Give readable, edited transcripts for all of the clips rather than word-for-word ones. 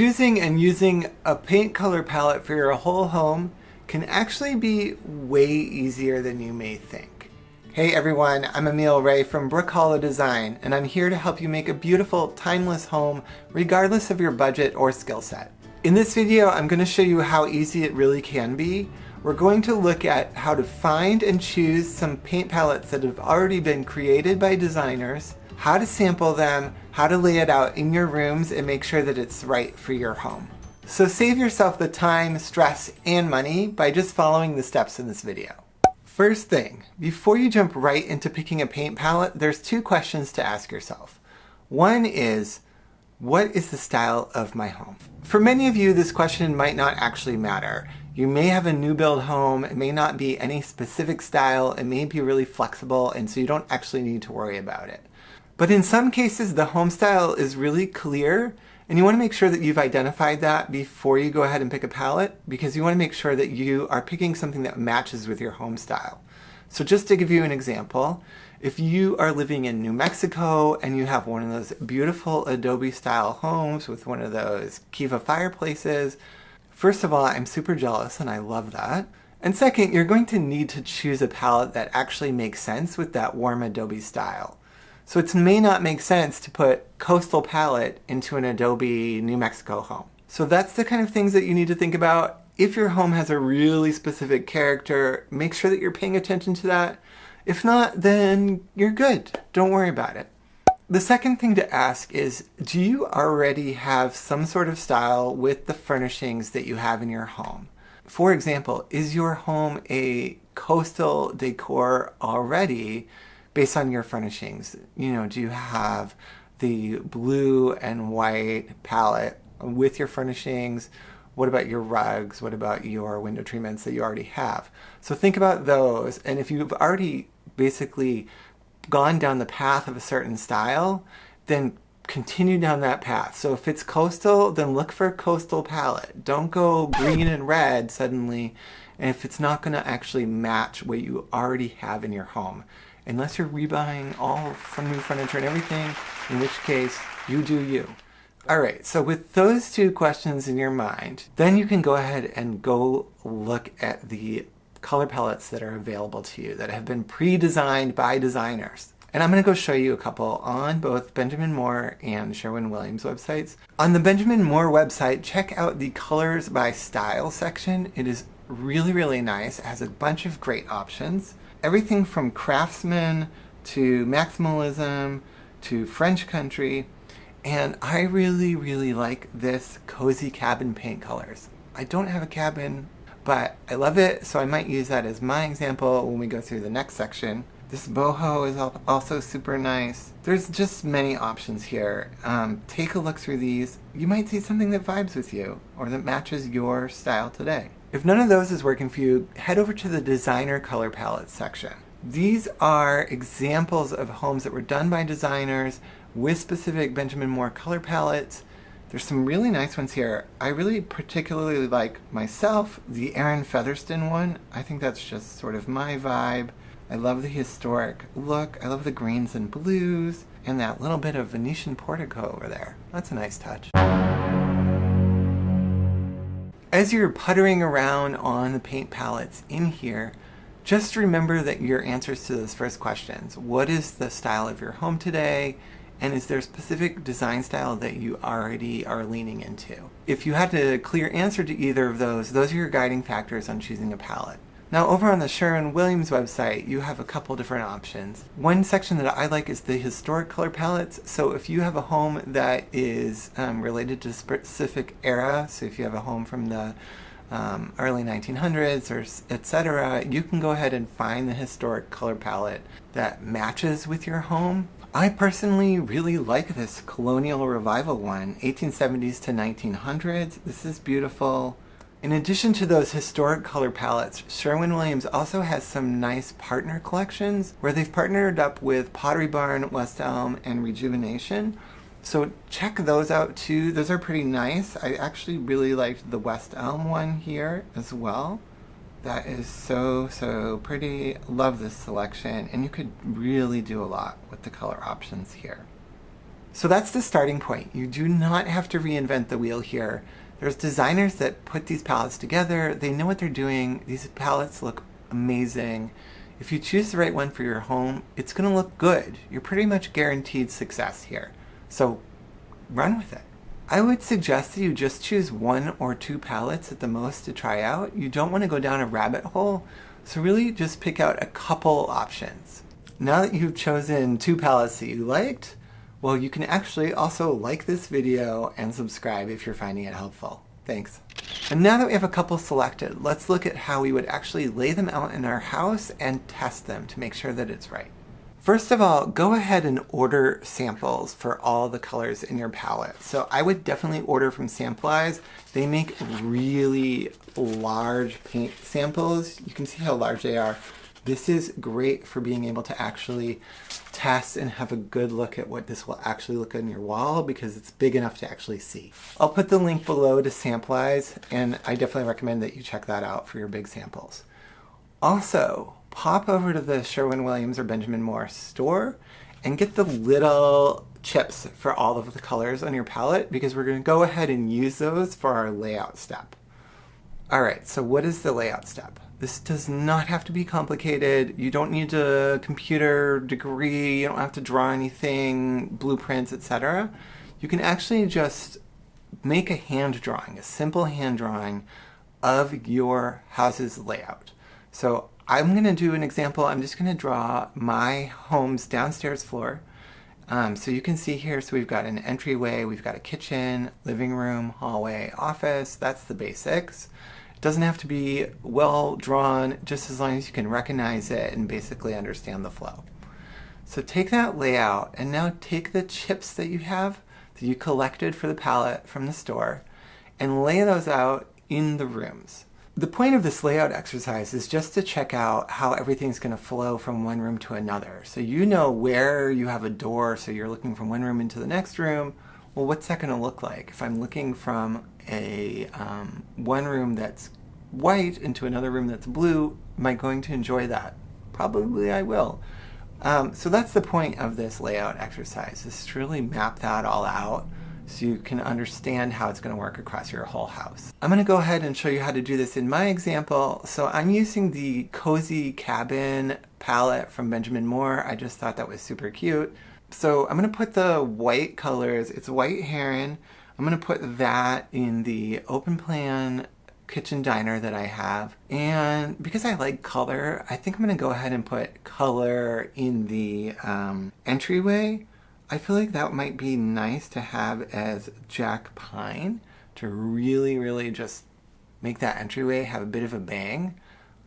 Choosing and using a paint color palette for your whole home can actually be way easier than you may think. Hey everyone, I'm Emil Ray from Brook Hollow Design, and I'm here to help you make a beautiful, timeless home regardless of your budget or skill set. In this video, I'm going to show you how easy it really can be. We're going to look at how to find and choose some paint palettes that have already been created by designers, how to sample them, how to lay it out in your rooms and make sure that it's right for your home. So save yourself the time, stress, and money by just following the steps in this video. First thing, before you jump right into picking a paint palette, there's two questions to ask yourself. One is, what is the style of my home? For many of you, this question might not actually matter. You may have a new build home, it may not be any specific style, it may be really flexible, and so you don't actually need to worry about it. But in some cases, the home style is really clear, and you want to make sure that you've identified that before you go ahead and pick a palette, because you want to make sure that you are picking something that matches with your home style. So just to give you an example, if you are living in New Mexico and you have one of those beautiful Adobe style homes with one of those Kiva fireplaces, first of all, I'm super jealous and I love that. And second, you're going to need to choose a palette that actually makes sense with that warm Adobe style. So it may not make sense to put coastal palette into an Adobe New Mexico home. So that's the kind of things that you need to think about. If your home has a really specific character, make sure that you're paying attention to that. If not, then you're good. Don't worry about it. The second thing to ask is, do you already have some sort of style with the furnishings that you have in your home? For example, is your home a coastal decor already based on your furnishings? You know, do you have the blue and white palette with your furnishings? What about your rugs? What about your window treatments that you already have? So think about those, and if you've already basically gone down the path of a certain style, then continue down that path. So if it's coastal, then look for a coastal palette. Don't go green and red suddenly, and if it's not going to actually match what you already have in your home. Unless you're rebuying all from new furniture and everything, in which case, you do you. Alright, so with those two questions in your mind, then you can go ahead and go look at the color palettes that are available to you that have been pre-designed by designers. And I'm going to go show you a couple on both Benjamin Moore and Sherwin Williams websites. On the Benjamin Moore website, check out the colors by style section. It is really, really nice. It has a bunch of great options. Everything from craftsman to maximalism to French country. And I really, really like this cozy cabin paint colors. I don't have a cabin, but I love it, so I might use that as my example when we go through the next section. This boho is also super nice. There's just many options here. Take a look through these. You might see something that vibes with you or that matches your style today. If none of those is working for you, head over to the designer color palette section. These are examples of homes that were done by designers with specific Benjamin Moore color palettes. There's some really nice ones here. I really particularly like, myself, the Aaron Featherston one. I think that's just sort of my vibe. I love the historic look. I love the greens and blues and that little bit of Venetian portico over there. That's a nice touch. As you're puttering around on the paint palettes in here, just remember that your answers to those first questions. What is the style of your home today? And is there a specific design style that you already are leaning into? If you had a clear answer to either of those are your guiding factors on choosing a palette. Now over on the Sherwin Williams website, you have a couple different options. One section that I like is the historic color palettes. So if you have a home that is related to a specific era, so if you have a home from the early 1900s or etc., you can go ahead and find the historic color palette that matches with your home. I personally really like this Colonial Revival one, 1870s to 1900s. This is beautiful. In addition to those historic color palettes, Sherwin Williams also has some nice partner collections where they've partnered up with Pottery Barn, West Elm, and Rejuvenation. So check those out too. Those are pretty nice. I actually really liked the West Elm one here as well. That is so pretty. Love this selection, and you could really do a lot with the color options here. So that's the starting point. You do not have to reinvent the wheel here. There's designers that put these palettes together. They know what they're doing. These palettes look amazing. If you choose the right one for your home, it's going to look good. You're pretty much guaranteed success here. So run with it. I would suggest that you just choose 1 or 2 palettes at the most to try out. You don't want to go down a rabbit hole, so really just pick out a couple options. Now that you've chosen 2 palettes that you liked, well, you can actually also like this video and subscribe if you're finding it helpful. Thanks. And now that we have a couple selected, let's look at how we would actually lay them out in our house and test them to make sure that it's right. First of all, go ahead and order samples for all the colors in your palette. So I would definitely order from Samplize. They make really large paint samples. You can see how large they are. This is great for being able to actually test and have a good look at what this will actually look on your wall because it's big enough to actually see. I'll put the link below to Samplize, and I definitely recommend that you check that out for your big samples. Also, pop over to the Sherwin Williams or Benjamin Moore store and get the little chips for all of the colors on your palette because we're going to go ahead and use those for our layout step. Alright, so what is the layout step? This does not have to be complicated. You don't need a computer degree. You don't have to draw anything, blueprints, etc. You can actually just make a hand drawing, a simple hand drawing of your house's layout. So I'm going to do an example. I'm just going to draw my home's downstairs floor. So you can see here, so we've got an entryway, we've got a kitchen, living room, hallway, office. That's the basics. It doesn't have to be well drawn, just as long as you can recognize it and basically understand the flow. So take that layout and now take the chips that you have that you collected for the palette from the store and lay those out in the rooms. The point of this layout exercise is just to check out how everything's going to flow from one room to another. So you know where you have a door, so you're looking from one room into the next room. Well, what's that going to look like? If I'm looking from a one room that's white into another room that's blue, am I going to enjoy that? Probably I will. So that's the point of this layout exercise, is to really map that all out so you can understand how it's going to work across your whole house. I'm going to go ahead and show you how to do this in my example. So I'm using the Cozy Cabin palette from Benjamin Moore. I just thought that was super cute. So I'm going to put the white colors, it's white heron. I'm going to put that in the open plan kitchen diner that I have. And because I like color, I think I'm going to go ahead and put color in the entryway. I feel like that might be nice to have as Jack Pine to really just make that entryway have a bit of a bang.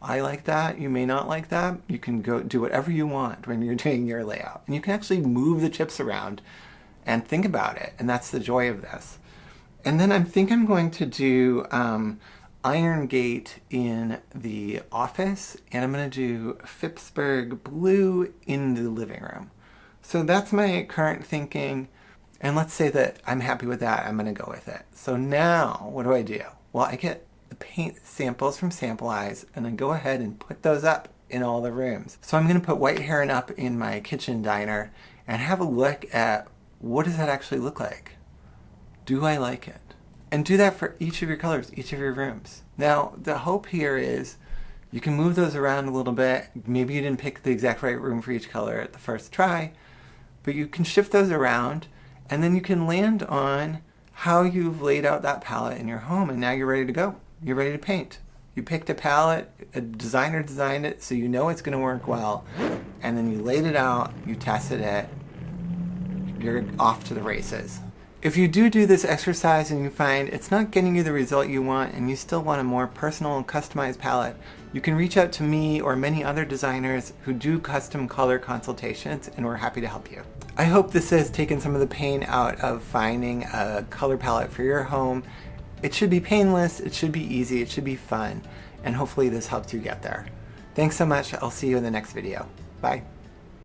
I like that. You may not like that. You can go do whatever you want when you're doing your layout. And you can actually move the chips around and think about it. And that's the joy of this. And then I think I'm going to do Iron Gate in the office. And I'm going to do Phippsburg Blue in the living room. So that's my current thinking, and let's say that I'm happy with that, I'm going to go with it. So now, what do? Well, I get the paint samples from Samplize, and I go ahead and put those up in all the rooms. So I'm going to put White Heron up in my kitchen diner, and have a look at what does that actually look like? Do I like it? And do that for each of your colors, each of your rooms. Now, the hope here is you can move those around a little bit. Maybe you didn't pick the exact right room for each color at the first try, but you can shift those around, and then you can land on how you've laid out that palette in your home, and now you're ready to go. You're ready to paint. You picked a palette, a designer designed it, so you know it's going to work well, and then you laid it out, you tested it, you're off to the races. If you do this exercise and you find it's not getting you the result you want and you still want a more personal and customized palette, you can reach out to me or many other designers who do custom color consultations, and we're happy to help you. I hope this has taken some of the pain out of finding a color palette for your home. It should be painless, it should be easy, it should be fun, and hopefully this helps you get there. Thanks so much. I'll see you in the next video. Bye.